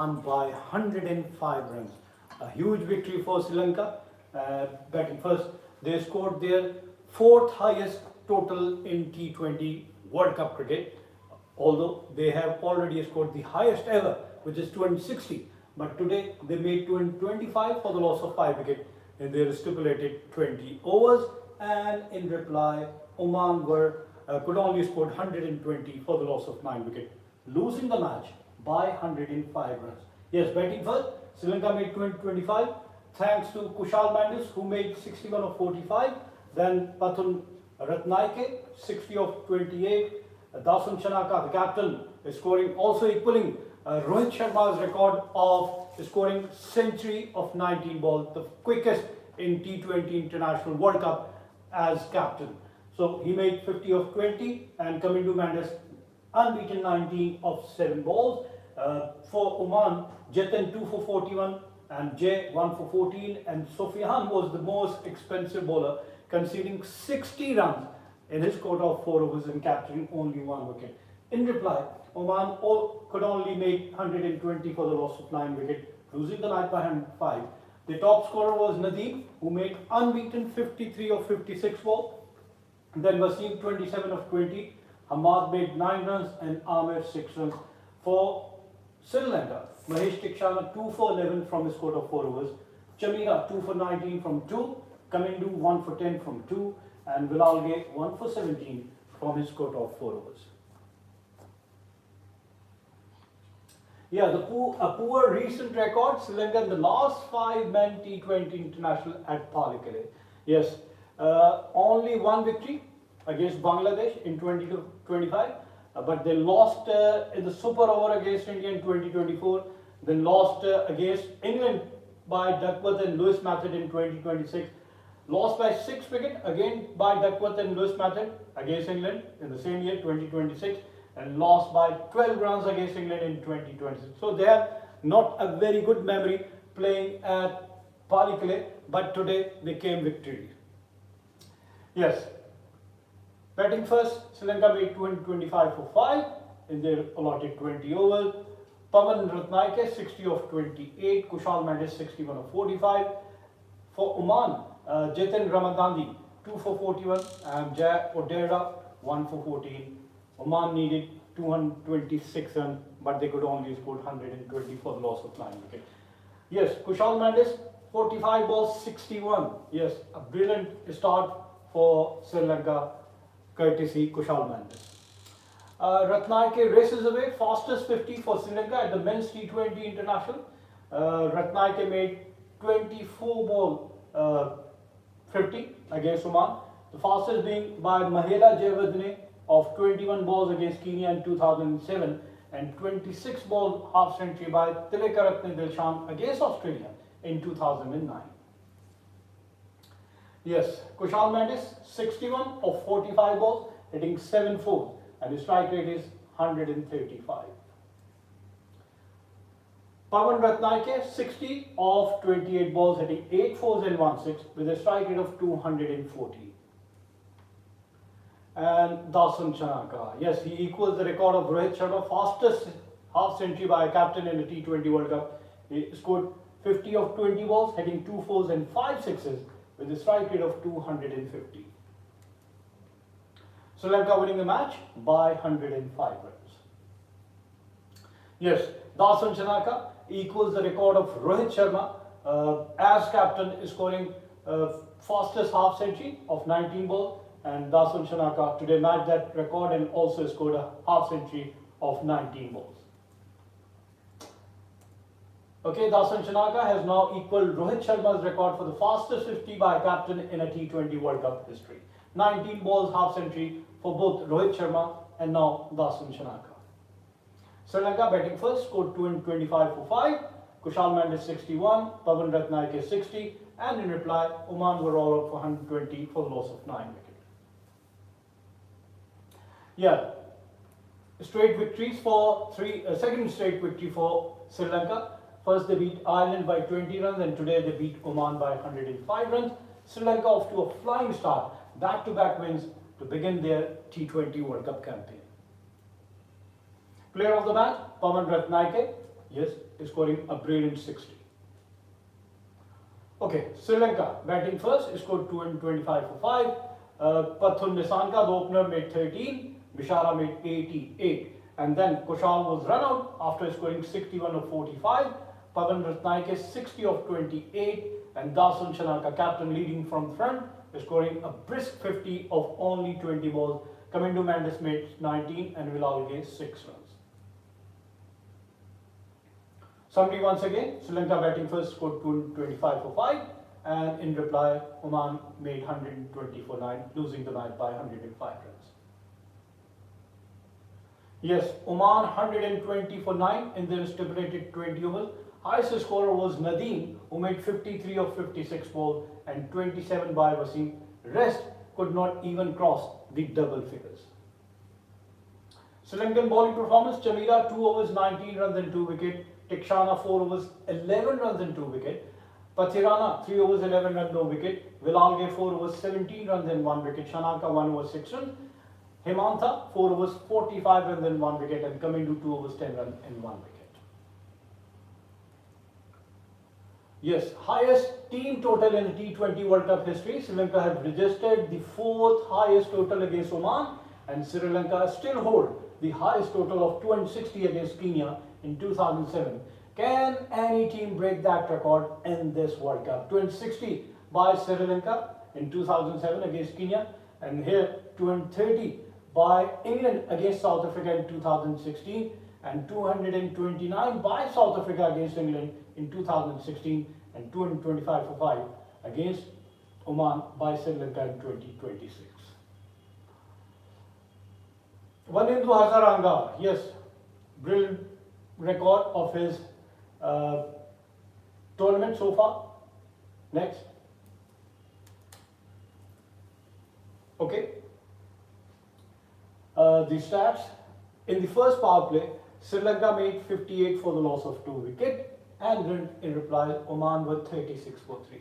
by 105 runs. A huge victory for Sri Lanka. Batting first, they scored their fourth highest total in T20 World Cup cricket, although they have already scored the highest ever, which is 260. But today they made 225 for the loss of 5 wickets in their stipulated 20 overs, and in reply, Oman could only score 120 for the loss of 9 wickets, losing the match by 105 runs. Yes, batting first, Sri Lanka made 25 thanks to Kushal Mendes, who made 61 of 45. Then Pathun Ratnaike, 60 of 28. Dasun Chanaka, the captain, is scoring, also equaling Rohit Sharma's record of scoring century of 19 balls, the quickest in T20 International World Cup as captain. So he made 50 of 20, and coming to Mendes, unbeaten 19 of 7 balls. For Oman, Jatin 2 for 41 and Jay 1 for 14, and Sofian was the most expensive bowler, conceding 60 runs in his quota of 4 overs and capturing only 1 wicket. In reply, Oman could only make 120 for the loss of 9 wickets, losing the match by 105. The top scorer was Nadeem, who made unbeaten 53 of 56 balls. Then Wasim 27 of 20. Hamad made 9 runs and Amir 6 runs. For Sri Lanka, Mahesh Tikshana 2 for 11 from his quota of 4 overs. Chamira 2 for 19 from 2. Kamindu 1 for 10 from 2. And Vilalge 1 for 17 from his quota of 4 overs. Yeah, a poor recent record. Sri Lanka in the last 5-man T20 international at Palakkale. Yes, only 1 victory against Bangladesh in 2025, but they lost in the super over against India in 2024. Then lost against England by Duckworth and Lewis Method in 2026. Lost by 6 wickets again by Duckworth and Lewis Method against England in the same year, 2026. And lost by 12 runs against England in 2026. So they have not a very good memory playing at Palakkale, but today they came victory. Yes, batting first, Sri Lanka made 25 for 5 in their allotted 20 overs. Pavan Ratnaike 60 of 28, Kushal Mendes 61 of 45. For Oman, Jatin Ramadandi 2 for 41 and Jay Odera 1 for 14. Oman needed 226 runs, but they could only score 120 for the loss of 9 wickets. Yes, Kushal Mendes 45 balls 61. Yes, a brilliant start for Sri Lanka, courtesy Kushal Mendes. Ratnaike races away, fastest 50 for Sri Lanka at the men's T20 International. Ratnaike made 24 ball 50 against Oman. The fastest being by Mahela Jayawardene of 21 balls against Kenya in 2007 and 26 ball half century by Tilakaratne Dilshan against Australia in 2009. Yes, Kushal Mendes 61 of 45 balls, hitting 7-4, and his strike rate is 135. Pavan Ratnaike 60 of 28 balls, hitting 8 fours and 1 6 with a strike rate of 240. And Dasun Chanaka, yes, he equals the record of Rohit Sharma, fastest half century by a captain in the T20 World Cup. He scored 50 of 20 balls, hitting 2 fours and 5 sixes with a strike rate of 250. Sri Lanka winning the match by 105 runs. Yes, Dasun Chanaka equals the record of Rohit Sharma as captain, scoring fastest half century of 19 balls. And Dasun Chanaka today matched that record and also scored a half century of 19 balls. Okay, Dasun Chanaka has now equaled Rohit Sharma's record for the fastest 50 by a captain in a T20 World Cup history. 19 balls half century for both Rohit Sharma and now Dasun Chanaka. Sri Lanka batting first scored 225 for 5, Kushal Mendes 61, Pavan Ratnaike 60, and in reply, Oman were all out for 120 for the loss of 9 wickets. Yeah, straight victories for second straight victory for Sri Lanka. First they beat Ireland by 20 runs and today they beat Oman by 105 runs. Sri Lanka off to a flying start, back-to-back wins to begin their T20 World Cup campaign. Player of the match, Pavan Ratnaike, Yes, scoring a brilliant 60. Okay, Sri Lanka batting first, scored 225 for 5. Pathun Nisanka, the opener, made 13. Bishara made 88. And then Kushal was run out after scoring 61 of 45. Pavan Ratnaike 60 of 28. And Dasun Shanaka, captain, leading from front, scoring a brisk 50 of only 20 balls. Kamindu Mendes made 19 and Vilalge 6 runs. Summary once again, Sri Lanka batting first, scored 225 for 5, and in reply, Oman made 120 for 9, losing the match by 105 runs. Yes, Oman 120 for 9 in their stipulated 20 overs. Highest scorer was Nadeem, who made 53 of 56 balls and 27 by Wasim. Rest could not even cross the double figures. Sri Lankan bowling performance, Chamira 2 overs 19 runs and 2 wickets. Tikshana 4 overs 11 runs and 2 wickets. Pathirana 3 overs 11 runs, no wicket. Vilalge 4 overs 17 runs and 1 wicket. Shanaka 1 over 6 runs. Hemantha 4 overs 45 runs and 1 wicket. And Kamindu 2 overs 10 runs and 1 wicket. Yes, highest team total in the T20 World Cup history. Sri Lanka have registered the 4th highest total against Oman, and Sri Lanka still hold the highest total of 260 against Kenya in 2007. Can any team break that record in this World Cup? 260 by Sri Lanka in 2007 against Kenya, and here 230 by England against South Africa in 2016, and 229 by South Africa against England in 2016, and 225 for 5 against Oman by Sri Lanka in 2026. Vanindu Hazaranga, yes, brilliant record of his tournament so far. Next. Okay. The stats. In the first power play, Sri Lanka made 58 for the loss of 2 wickets, and in reply, Oman were 36 for 3.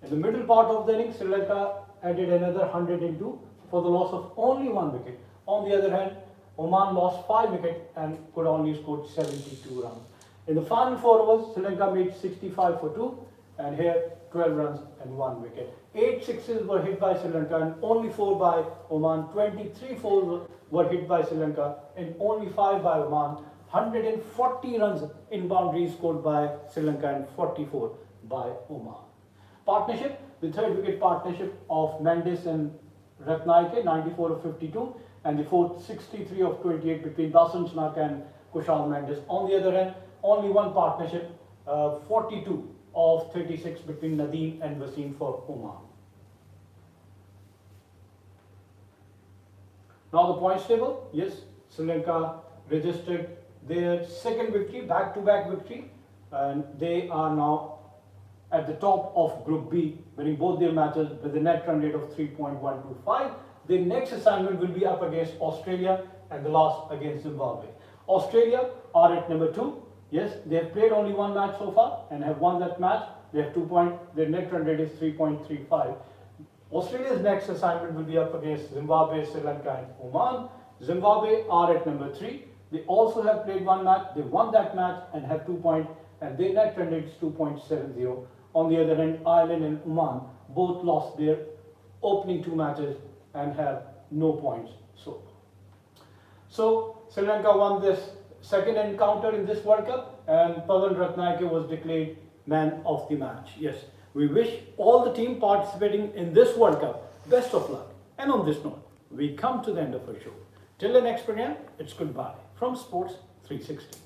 In the middle part of the innings, Sri Lanka added another 102 for the loss of only 1 wicket. On the other hand, Oman lost 5 wickets and could only score 72 runs. In the final 4 overs, Sri Lanka made 65 for 2, and here 12 runs and 1 wicket. 8 sixes were hit by Sri Lanka and only 4 by Oman. 23 fours were hit by Sri Lanka and only 5 by Oman. 140 runs in boundaries scored by Sri Lanka and 44 by Oman. Partnership, the third wicket partnership of Mendes and Ratnaike, 94 of 52, and the fourth 63 of 28 between Dasun Shanaka and Kushal Mendes. On the other hand, only one partnership, 42 of 36 between Nadeem and Wasim for Oman. Now the points table. Yes, Sri Lanka registered their second victory, back-to-back victory, and they are now at the top of Group B, winning both their matches with a net run rate of 3.125. Their next assignment will be up against Australia and the last against Zimbabwe. Australia are at number 2. Yes, they have played only one match so far and have won that match. They have 2 points. Their net run rate is 3.35. Australia's next assignment will be up against Zimbabwe, Sri Lanka and Oman. Zimbabwe are at number 3. They also have played one match. They won that match and have 2 points, and their net run rate is 2.70. On the other hand, Ireland and Oman both lost their opening 2 matches and have no points so far. So Sri Lanka won this second encounter in this World Cup, and Pavan Ratnaike was declared man of the match. Yes, we wish all the team participating in this World Cup best of luck. And on this note, we come to the end of our show. Till the next program, it's goodbye from Sports 360.